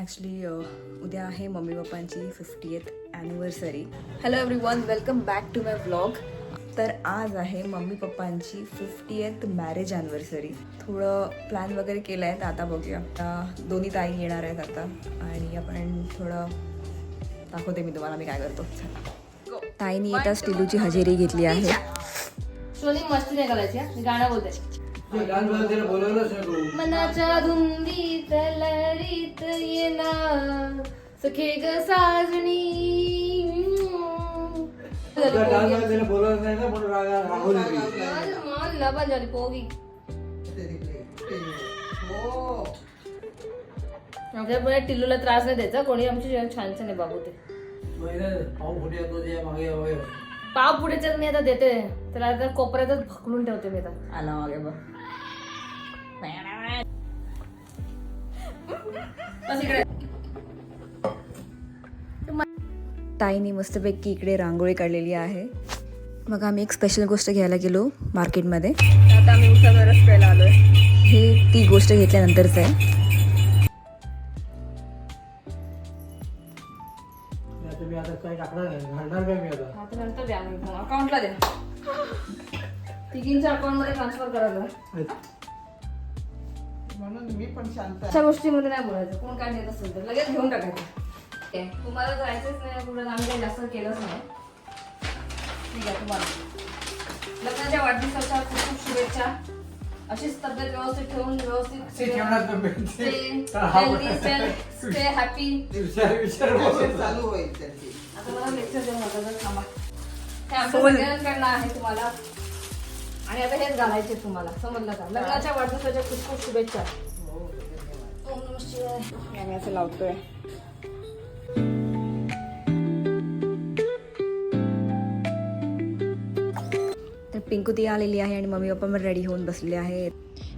Actually उद्या आहे mummy पप्पांची 50th anniversary. Hello everyone, welcome back to my vlog. तर आज आहे मम्मी पप्पांची 50th मॅरेज ॲनिव्हर्सरी. थोडं प्लॅन वगैरे केलं आहे, तर आता बघूया. आता दोन्ही ताई येणार आहेत आता आणि आपण थोडं दाखवते मी तुम्हाला मी काय करतो. ताईनी येता स्टिलूची हजेरी घेतली आहे. सोनी मस्ती नाही करायची, गाणं बोलते. मनाच्या धुंदीत लहरीत येना सखे ग साजणी. झाली पोगी आपल्या टिल्लूला त्रास नाही द्यायचा कोणी. आमची जेवण छान छान आहे बाबू. ते पाव पुढे मी आता देते त्याला, आता कोपऱ्यातच भकलून ठेवते मी. आता आला मागे बघ. ताईनी मस्तपैकी इकडे रांगोळी काढलेली आहे. मग आम्ही एक स्पेशल गोष्ट घ्यायला गेलो मार्केटमध्ये. आता आम्ही उसाचा रस प्यायला आलोय. हे ती गोष्ट घेतल्यानंतरच आहे. अकाउंटला द्या, तिघींच्या अकाउंट मध्ये ट्रान्सफर करायचं. मी पण शांत. अशा गोष्टीमध्ये नाही बोलायचं. कोण काय देत असेल तर लगेच घेऊन टाकायचं. तुम्हाला जायचंच नाही कुठं, आम्ही काही जास्त केलंच नाही. ठीक आहे, तुम्हाला लग्नाच्या वाढदिवसाच्या खूप खूप शुभेच्छा. अशीच तब्येत व्यवस्थित ठेवून व्यवस्थित स्टे हॅपी. चालू होईल त्यांची. आता मला लेक्चर देऊन होतं तर थांबा. हे आमच्या सगळ्यांकडनं आहे तुम्हाला. आणि आता हेच घालायचे तुम्हाला, समजलं का? लग्नाच्या वाढदिवसाच्या खूप खूप शुभेच्छा. ओम नमः शिवाय. आम्ही असं लावतोय. तर पिंकू ती आलेली आहे आणि मम्मी पप्पा पण रेडी होऊन बसलेले आहेत.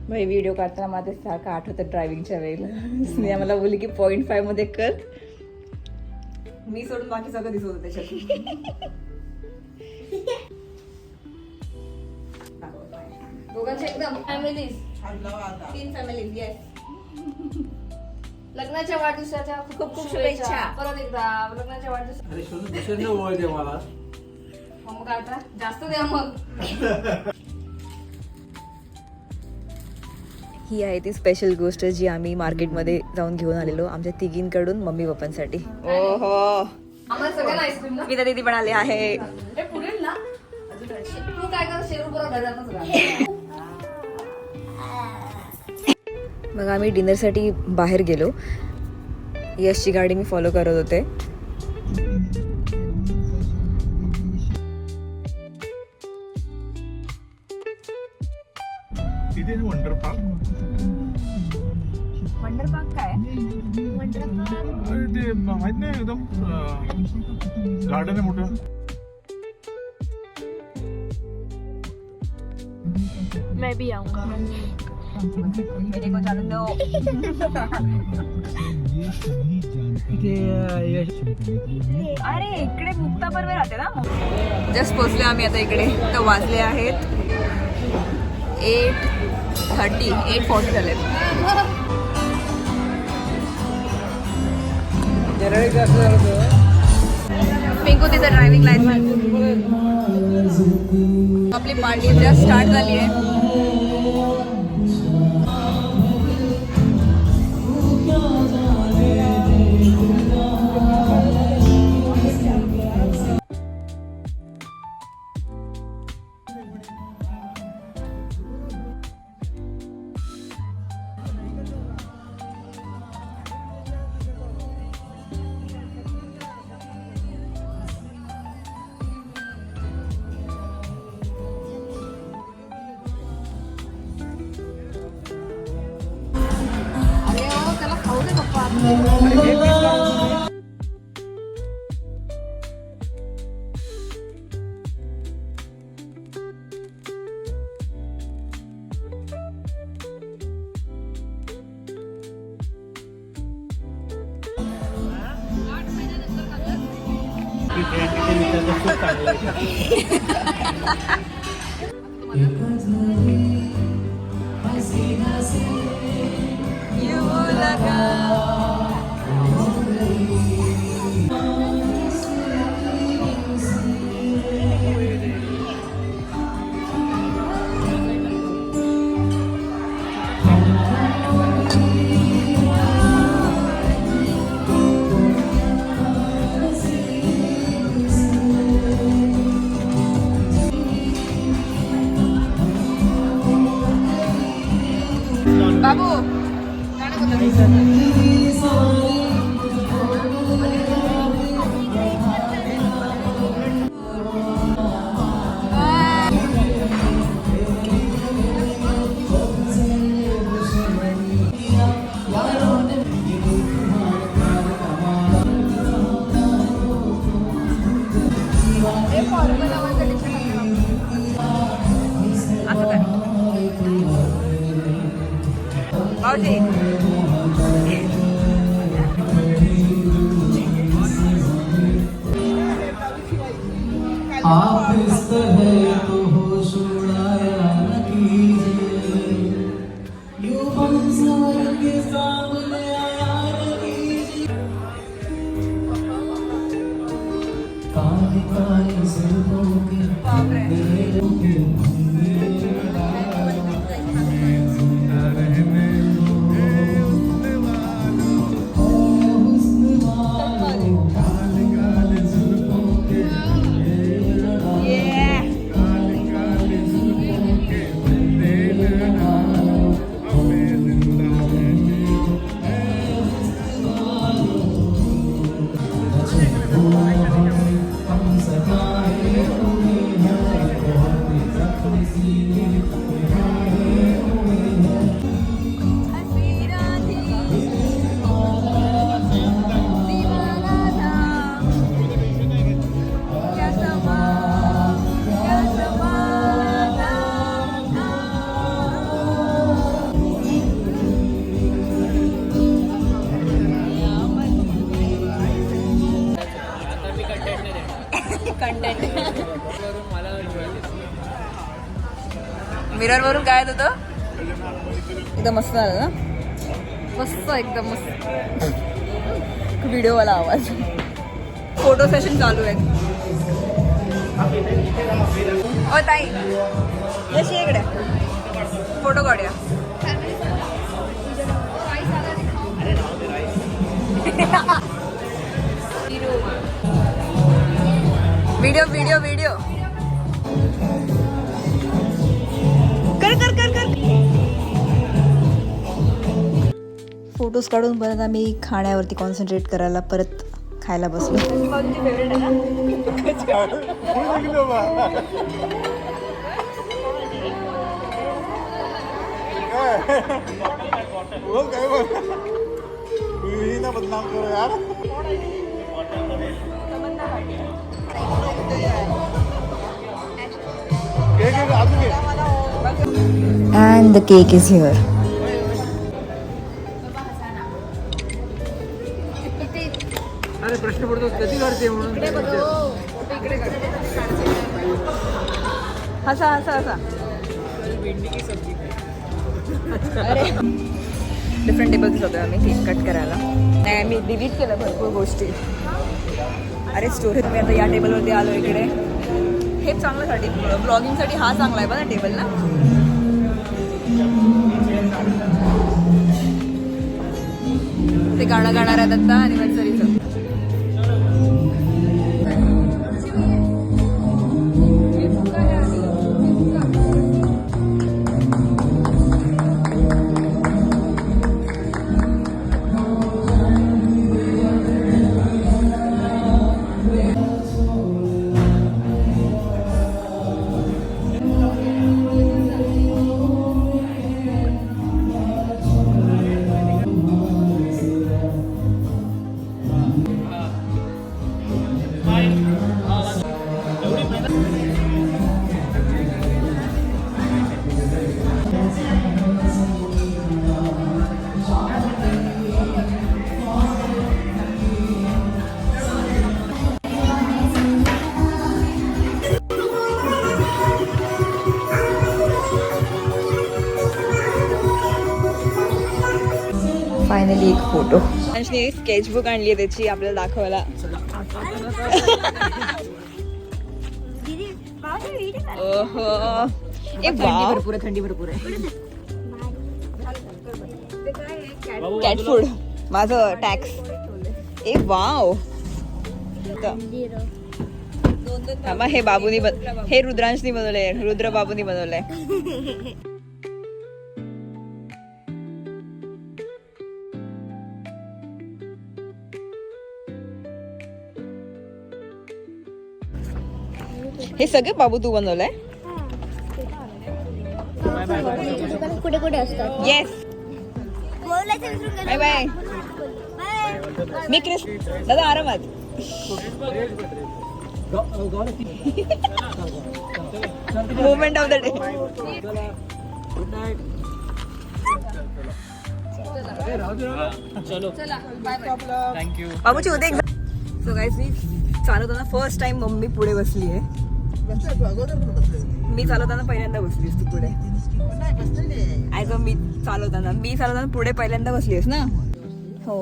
भाई व्हिडिओ काढताना माझं सारखं आठवतं ड्रायव्हिंगच्या वेळेला. स्नेहा मला बोलली की 0.5 मध्ये कर. मी सोडून बाकी सगळं दिसत होतं त्याच्यात. दोघांचे एकदम फॅमिलीज, आता 3 फॅमिलीज. येस. लग्नाच्या वाढदिवसाच्या खूप खूप शुभेच्छा. परत एकदा लग्नाच्या वाढदिवसाच्या. मग काय आता जास्त द्या मग. ही आहे ती स्पेशल गोष्ट जी आम्ही मार्केटमध्ये जाऊन घेऊन आलेलो आमच्या तिघींकडून मम्मी पप्पांसाठी. ओहो, आम्हाला सगळ्यांना आईस्क्रीम ना. मी तर दीदी पण आले आहे. हे पुढील ना तू काय कर, शेरू बरोबर घरातच राहा. मग आम्ही डिनरसाठी बाहेर गेलो. यशची गाडी मी फॉलो करत होते. Wonder park. वंडर पार्क काय? ते माहित नाही, एकदम गार्डन आहे मोठं. मैं भी आऊंगा. अरे इकडे मुक्ता बर्वे राहते ना. जस्ट पोचले आम्ही आता इकडे. तर वाजले आहेत 8:30, 8:40 झाले. पिंकू तिथं ड्रायव्हिंग लायसन्स. आपली पार्टी जस्ट स्टार्ट झाली आहे. त्याला खाऊ दे पप्पा. You लगा आप इस तरह तो होश उड़ाया न कीजिए, यूं मंजर के सामने आया न कीजिए। काली काली जुल्फों के मेलों के मिरर वरून काय आलं होतं? एकदम मस्त झालं ना, मस्त एकदम मस्त. व्हिडिओवाला आवाज. फोटो सेशन चालू आहे. ओ ताई जशी इकडे फोटो काढूया. व्हिडिओ व्हिडिओ व्हिडिओ कर कर कर कर. फोटोज काढून परत आम्ही खाण्यावरती कॉन्सन्ट्रेट करायला परत खायला बसलो. फेवरेट आहे ना बदनाम करो यार. And the cake is here. अरे प्रश्न पडतो कधी करते म्हणून. हसा हसा हसा. अरे डिफरंट टेबल्स होतो आम्ही केक कट करायला. नाही आम्ही डिलीट केलं भरपूर गोष्टी. अरे स्टोरी तुम्ही आता या टेबलवरती आलो इकडे. हेच चांगल्यासाठी ब्लॉगिंगसाठी हा चांगला आहे बघा टेबल ना. ते गाणं गाणार आहेत आता अॅनिव्हर्सरीचं. फायनली एक फोटो. आणि स्केचबुक आणली आहे त्याची आपल्याला दाखवायला. ओहो एक भरपूर थंडी भरपूर आहे. कॅट फूड माझं टॅक्स. ए वाव. हे बाबूनी हे रुद्रांशनी बनवलंय. रुद्र बाबूनी बनवलंय. हे सगळे बाबू तू बनवलंय. कुठे कुठे असतात. Yes bye bye. मी क्रिस दादा आरामात. Moment of the day. बाबूची होते एकदा. सो गाईज मी चालवताना फर्स्ट टाइम मम्मी पुढे बसली आहे. बसले अगोदर पण बसले होते. मी चालवताना पहिल्यांदा बसलीस तू पुढे. नाही बसलेले. ऐक मी चालवताना पुढे पहिल्यांदा बसलीस ना. हो.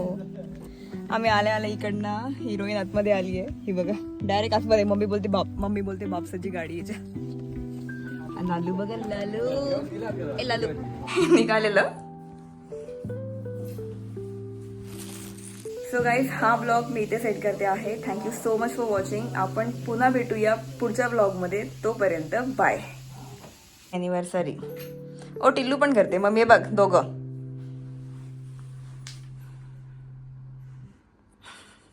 आम्ही आले इकडनं हिरोईन आतमध्ये आली आहे. ही बघा डायरेक्ट आतमध्ये. मम्मी बोलते बापसाची गाडी याच्या. लालू बघा लालू. ए लालू निघालेलं. सो गाईज हा ब्लॉग मी इथे सेट करते आहे. Thank you so much for watching. आपण पुन्हा भेटूया पुढच्या ब्लॉगमध्ये. तोपर्यंत बाय. ॲनिव्हर्सरी. ओ टिल्लू पण करते. मम्मी बघ दोघं.